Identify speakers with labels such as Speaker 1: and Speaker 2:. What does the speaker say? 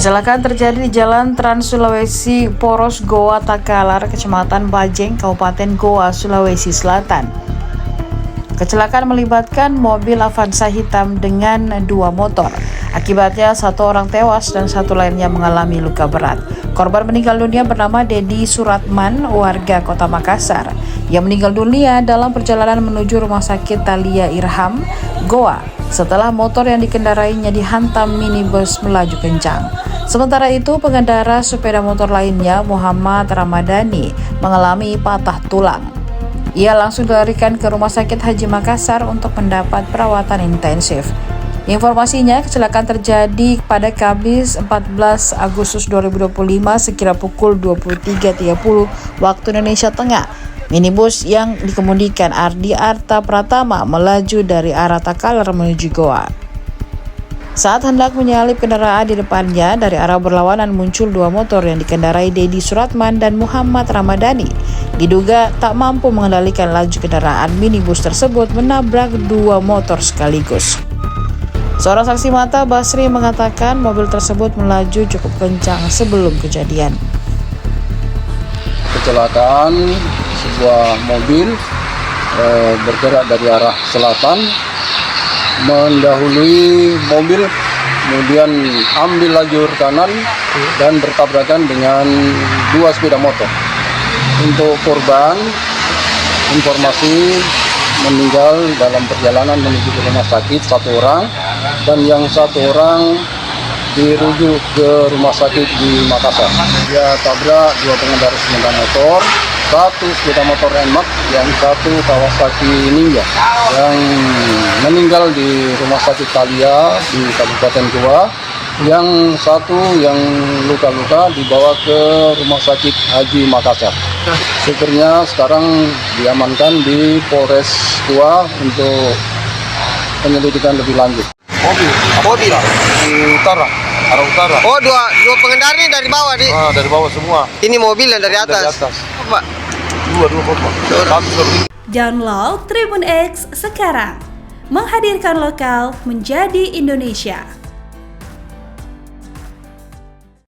Speaker 1: Kecelakaan terjadi di Jalan Trans Sulawesi Poros Goa Takalar, Kecamatan Bajeng, Kabupaten Goa, Sulawesi Selatan. Kecelakaan melibatkan mobil Avanza hitam dengan 2 motor. Akibatnya 1 orang tewas dan 1 lainnya mengalami luka berat. Korban meninggal dunia bernama Dedi Suratman, warga Kota Makassar, yang meninggal dunia dalam perjalanan menuju Rumah Sakit Thalia Irham, Goa, setelah motor yang dikendarainya dihantam minibus melaju kencang. Sementara itu, pengendara sepeda motor lainnya, Muhammad Ramadhani, mengalami patah tulang. Ia langsung dilarikan ke Rumah Sakit Haji Makassar untuk mendapat perawatan intensif. Informasinya, kecelakaan terjadi pada Kamis 14 Agustus 2025 sekira pukul 23.30 waktu Indonesia Tengah. Minibus yang dikemudikan Ardi Arta Pratama melaju dari arah Takalar menuju Goa. Saat hendak menyalip kendaraan di depannya, dari arah berlawanan muncul 2 motor yang dikendarai Dedi Suratman dan Muhammad Ramadhani. Diduga tak mampu mengendalikan laju kendaraan, minibus tersebut menabrak 2 motor sekaligus. Seorang saksi mata, Basri, mengatakan mobil tersebut melaju cukup kencang sebelum kejadian.
Speaker 2: Kecelakaan sebuah mobil bergerak dari arah selatan mendahului mobil, kemudian ambil lajur kanan dan bertabrakan dengan 2 sepeda motor. Untuk korban, informasi meninggal dalam perjalanan menuju ke rumah sakit 1 orang, dan yang 1 orang dirujuk ke rumah sakit di Makassar. Dia tabrak 2 pengendara sepeda motor, 1 sepeda motor NMAX, yang 1 Kawasaki Ninja, yang meninggal di rumah sakit Thalia di Kabupaten Goa, yang 1 yang luka-luka dibawa ke rumah sakit Haji Makassar. Supirnya sekarang diamankan di Polres Goa untuk penyelidikan lebih lanjut.
Speaker 3: Mobil
Speaker 2: Di arah utara.
Speaker 3: Oh, dua pengendara ini dari bawah di.
Speaker 2: Dari bawah semua.
Speaker 3: Ini mobil yang dari atas. Pak.
Speaker 2: Dua korban.
Speaker 4: Download Tribun X sekarang. Menghadirkan lokal menjadi Indonesia.